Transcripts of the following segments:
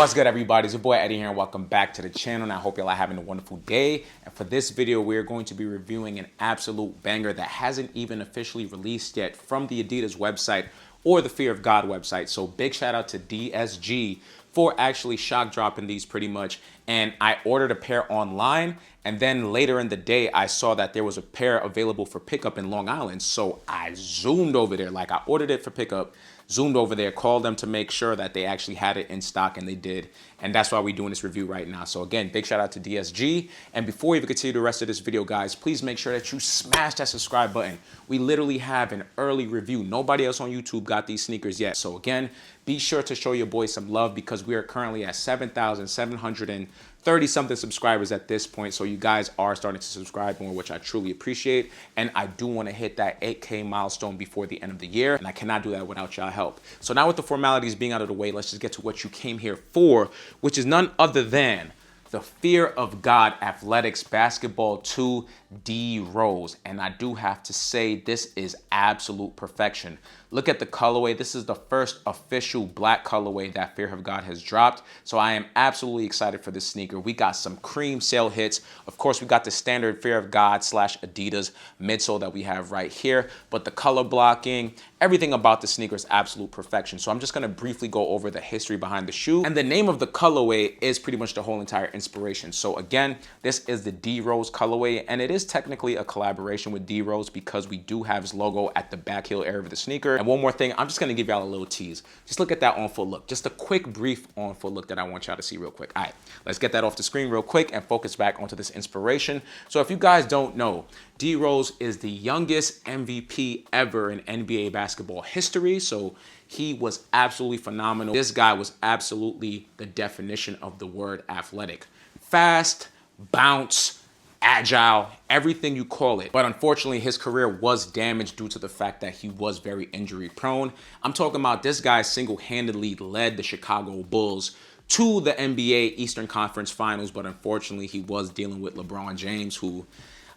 What's good, everybody? It's your boy Eddie here, and welcome back to the channel. And I hope y'all are having a wonderful day. And for this video, we're going to be reviewing an absolute banger that hasn't even officially released yet from the Adidas website or the Fear of God website. So big shout out to DSG for actually shock dropping these pretty much. And I ordered a pair online, and then later in the day, I saw that there was a pair available for pickup in Long Island. So I zoomed over there, like I ordered it for pickup, zoomed over there, called them to make sure that they actually had it in stock, and they did. And that's why we're doing this review right now. So again, big shout out to DSG. And before we even continue the rest of this video, guys, please make sure that you smash that subscribe button. We literally have an early review. Nobody else on YouTube got these sneakers yet. So again, be sure to show your boys some love because we are currently at 7,730 something subscribers at this point. So you guys are starting to subscribe more, which I truly appreciate. And I do want to hit that 8K milestone before the end of the year. And I cannot do that without y'all help. So now with the formalities being out of the way, let's just get to what you came here for, which is none other than the Fear of God Athletics Basketball 2 D Rose. And I do have to say, this is absolute perfection. Look at the colorway. This is the first official black colorway that Fear of God has dropped. So I am absolutely excited for this sneaker. We got some cream sale hits. Of course, we got the standard Fear of God / Adidas midsole that we have right here. But the color blocking, everything about the sneaker is absolute perfection. So I'm just going to briefly go over the history behind the shoe. And the name of the colorway is pretty much the whole entire inspiration. So again, this is the D Rose colorway, and it is technically a collaboration with D Rose because we do have his logo at the back heel area of the sneaker. And one more thing, I'm just going to give y'all a little tease. Just look at that on-foot look. Just a quick, brief on-foot look that I want y'all to see real quick. All right, let's get that off the screen real quick and focus back onto this inspiration. So if you guys don't know, D Rose is the youngest MVP ever in NBA basketball history. So he was absolutely phenomenal. This guy was absolutely the definition of the word athletic. Fast, bounce, agile, everything you call it. But unfortunately, his career was damaged due to the fact that he was very injury prone. I'm talking about this guy single-handedly led the Chicago Bulls to the NBA Eastern Conference Finals, but unfortunately, he was dealing with LeBron James, who,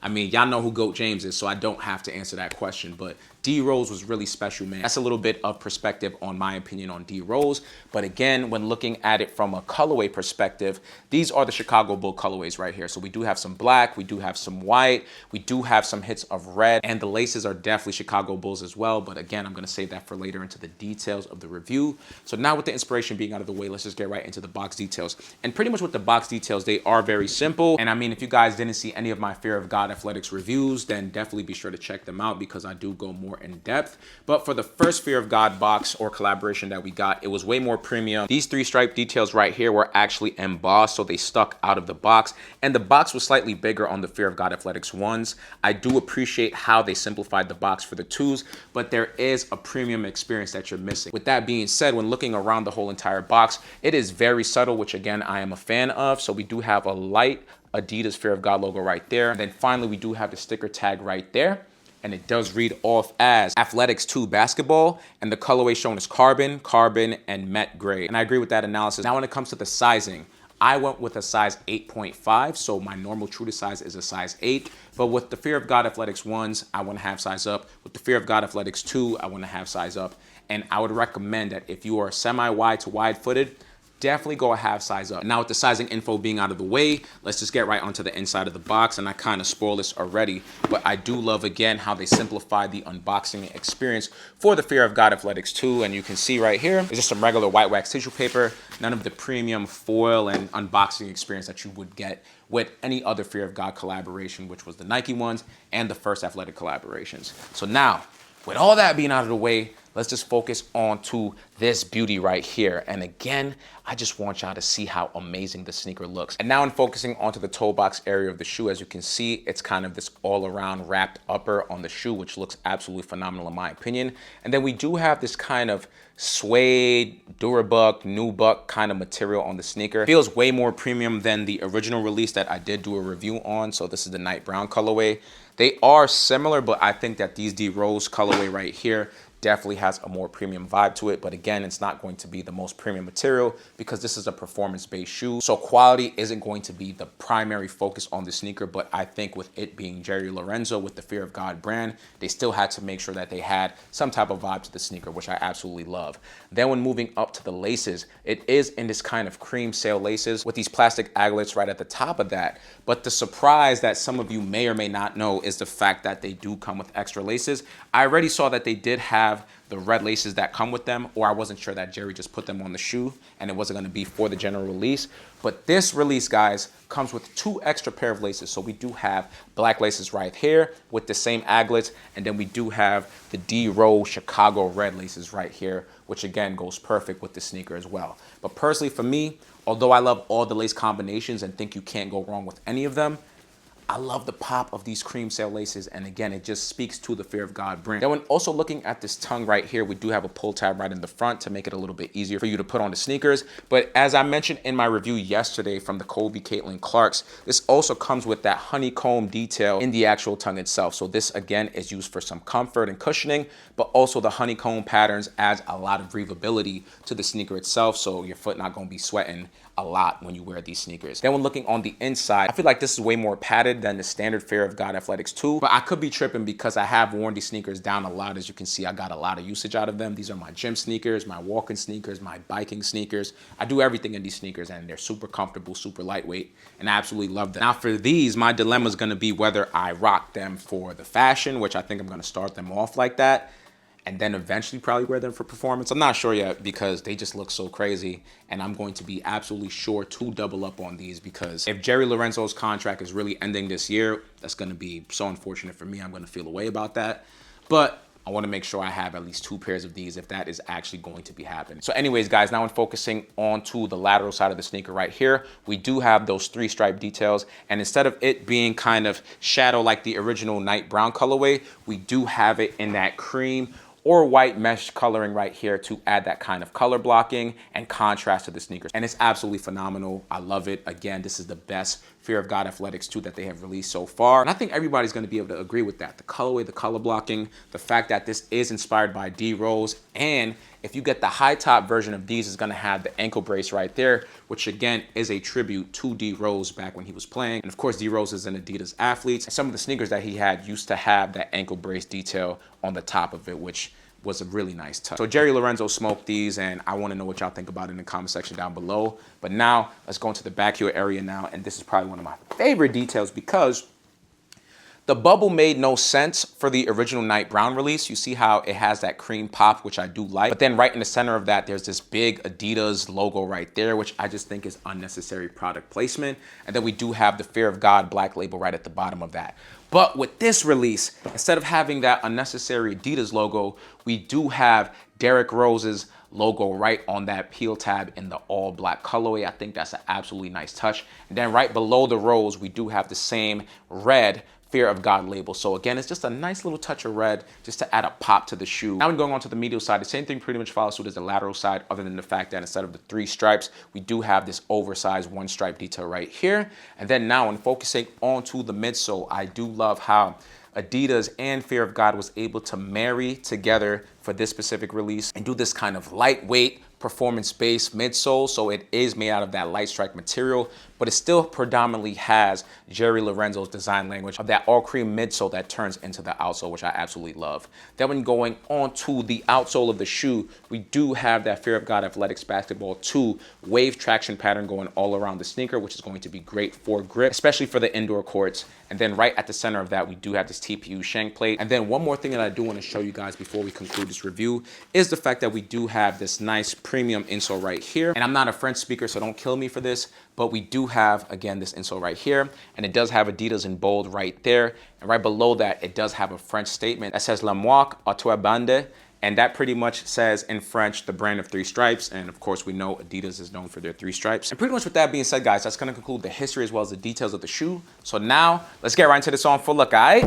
I mean, y'all know who GOAT James is, so I don't have to answer that question. But D Rose was really special, man. That's a little bit of perspective on my opinion on D Rose. But again, when looking at it from a colorway perspective, these are the Chicago Bull colorways right here. So we do have some black, we do have some white, we do have some hits of red, and the laces are definitely Chicago Bulls as well. But again, I'm going to save that for later into the details of the review. So now with the inspiration being out of the way, let's just get right into the box details. And pretty much with the box details, they are very simple. And I mean, if you guys didn't see any of my Fear of God Athletics reviews, then definitely be sure to check them out because I do go more in depth. But for the first Fear of God box or collaboration that we got, it was way more premium. These three stripe details right here were actually embossed, so they stuck out of the box. And the box was slightly bigger on the Fear of God Athletics ones. I do appreciate how they simplified the box for the twos, but there is a premium experience that you're missing. With that being said, when looking around the whole entire box, it is very subtle, which again, I am a fan of. So we do have a light Adidas Fear of God logo right there. And then finally, we do have the sticker tag right there. And it does read off as Athletics 2 Basketball, and the colorway shown is carbon, and matte gray. And I agree with that analysis. Now when it comes to the sizing, I went with a size 8.5, so my normal true to size is a size 8. But with the Fear of God Athletics 1s, I want to have size up. With the Fear of God Athletics 2, I want to have size up. And I would recommend that if you are semi-wide to wide-footed, definitely go a half size up. Now with the sizing info being out of the way, let's just get right onto the inside of the box. And I kind of spoiled this already, but I do love again how they simplified the unboxing experience for the Fear of God Athletics 2. And you can see right here, it's just some regular white wax tissue paper, none of the premium foil and unboxing experience that you would get with any other Fear of God collaboration, which was the Nike ones and the first athletic collaborations. So now, with all that being out of the way, let's just focus on to this beauty right here. And again, I just want y'all to see how amazing the sneaker looks. And now in focusing onto the toe box area of the shoe, as you can see, it's kind of this all around wrapped upper on the shoe, which looks absolutely phenomenal in my opinion. And then we do have this kind of suede, Durabuck, nubuck kind of material on the sneaker. Feels way more premium than the original release that I did do a review on. So this is the night brown colorway. They are similar, but I think that these D Rose colorway right here definitely has a more premium vibe to it. But again, it's not going to be the most premium material because this is a performance-based shoe. So quality isn't going to be the primary focus on the sneaker, but I think with it being Jerry Lorenzo with the Fear of God brand, they still had to make sure that they had some type of vibe to the sneaker, which I absolutely love. Then when moving up to the laces, it is in this kind of cream sail laces with these plastic aglets right at the top of that. But the surprise that some of you may or may not know is the fact that they do come with extra laces. I already saw that they did have the red laces that come with them, or I wasn't sure that Jerry just put them on the shoe and it wasn't going to be for the general release. But this release, guys, comes with 2 extra pair of laces. So we do have black laces right here with the same aglets, and then we do have the D Rose Chicago red laces right here, which again goes perfect with the sneaker as well. But personally for me, although I love all the lace combinations and think you can't go wrong with any of them, I love the pop of these cream sail laces, and again, it just speaks to the Fear of God brand. Then when also looking at this tongue right here, we do have a pull tab right in the front to make it a little bit easier for you to put on the sneakers. But as I mentioned in my review yesterday from the Kobe Caitlin Clarks, this also comes with that honeycomb detail in the actual tongue itself. So this again is used for some comfort and cushioning, but also the honeycomb patterns adds a lot of breathability to the sneaker itself, so your foot not gonna be sweating a lot when you wear these sneakers. Then when looking on the inside, I feel like this is way more padded than the standard Fear of God Athletics 2, but I could be tripping because I have worn these sneakers down a lot. As you can see, I got a lot of usage out of them. These are my gym sneakers, my walking sneakers, my biking sneakers. I do everything in these sneakers, and they're super comfortable, super lightweight, and I absolutely love them. Now for these, my dilemma is gonna be whether I rock them for the fashion, which I think I'm gonna start them off like that, and then eventually probably wear them for performance. I'm not sure yet because they just look so crazy, and I'm going to be absolutely sure to double up on these because if Jerry Lorenzo's contract is really ending this year, that's going to be so unfortunate for me. I'm going to feel a way about that. But I want to make sure I have at least 2 pairs of these if that is actually going to be happening. So anyways, guys, now I'm focusing onto the lateral side of the sneaker right here. We do have those 3 stripe details, and instead of it being kind of shadow like the original night brown colorway, we do have it in that cream or white mesh coloring right here to add that kind of color blocking and contrast to the sneakers. And it's absolutely phenomenal. I love it. Again, this is the best Fear of God Athletics 2 that they have released so far. And I think everybody's gonna be able to agree with that. The colorway, the color blocking, the fact that this is inspired by D Rose, and if you get the high top version of these, it's gonna have the ankle brace right there, which again is a tribute to D Rose back when he was playing. And of course, D Rose is an Adidas athlete. And some of the sneakers that he had used to have that ankle brace detail on the top of it, which was a really nice touch. So Jerry Lorenzo smoked these, and I want to know what y'all think about it in the comment section down below. But now let's go into the back heel area now, and this is probably one of my favorite details because the bubble made no sense for the original Night Brown release. You see how it has that cream pop, which I do like. But then right in the center of that, there's this big Adidas logo right there, which I just think is unnecessary product placement. And then we do have the Fear of God black label right at the bottom of that. But with this release, instead of having that unnecessary Adidas logo, we do have Derrick Rose's logo right on that peel tab in the all black colorway. I think that's an absolutely nice touch. And then right below the rose, we do have the same red Fear of God label. So again, it's just a nice little touch of red just to add a pop to the shoe. Now when going on to the medial side, the same thing pretty much follows suit as the lateral side, other than the fact that instead of the 3 stripes, we do have this oversized 1 stripe detail right here. And then now when focusing onto the midsole, I do love how Adidas and Fear of God was able to marry together for this specific release and do this kind of lightweight performance-based midsole. So it is made out of that light strike material, but it still predominantly has Jerry Lorenzo's design language of that all cream midsole that turns into the outsole, which I absolutely love. Then when going on to the outsole of the shoe, we do have that Fear of God Athletics Basketball 2 wave traction pattern going all around the sneaker, which is going to be great for grip, especially for the indoor courts. And then right at the center of that, we do have this TPU shank plate. And then one more thing that I do want to show you guys before we conclude this review is the fact that we do have this nice premium insole right here. And I'm not a French speaker, so don't kill me for this, but we do have, again, this insole right here, and it does have Adidas in bold right there. And right below that, it does have a French statement that says La marque à toi bande, and that pretty much says in French, the brand of 3 stripes. And of course, we know Adidas is known for their 3 stripes. And pretty much with that being said, guys, that's gonna conclude the history as well as the details of the shoe. So now, let's get right into this on full look, all right?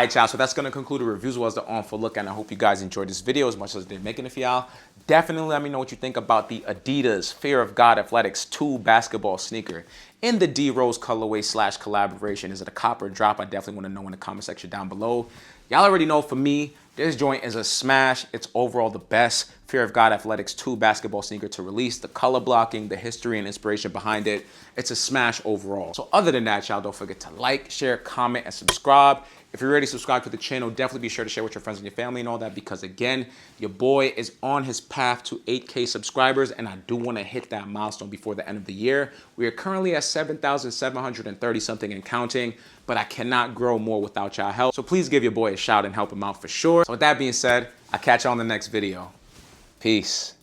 right, y'all, so that's going to conclude the reviews as well as the on-foot look, and I hope you guys enjoyed this video as much as I did making it for y'all. Definitely let me know what you think about the Adidas Fear of God Athletics 2 basketball sneaker in the D Rose colorway / collaboration. Is it a copper drop? I definitely want to know in the comment section down below. Y'all already know, for me, this joint is a smash. It's overall the best Fear of God Athletics 2 basketball sneaker to release. The color blocking, the history and inspiration behind it, it's a smash overall. So other than that, y'all, don't forget to like, share, comment, and subscribe. If you're already subscribed to the channel, definitely be sure to share with your friends and your family and all that, because again, your boy is on his path to 8K subscribers, and I do want to hit that milestone before the end of the year. We are currently at 7,730 something and counting, but I cannot grow more without y'all help. So please give your boy a shout and help him out for sure. So with that being said, I'll catch y'all in the next video. Peace.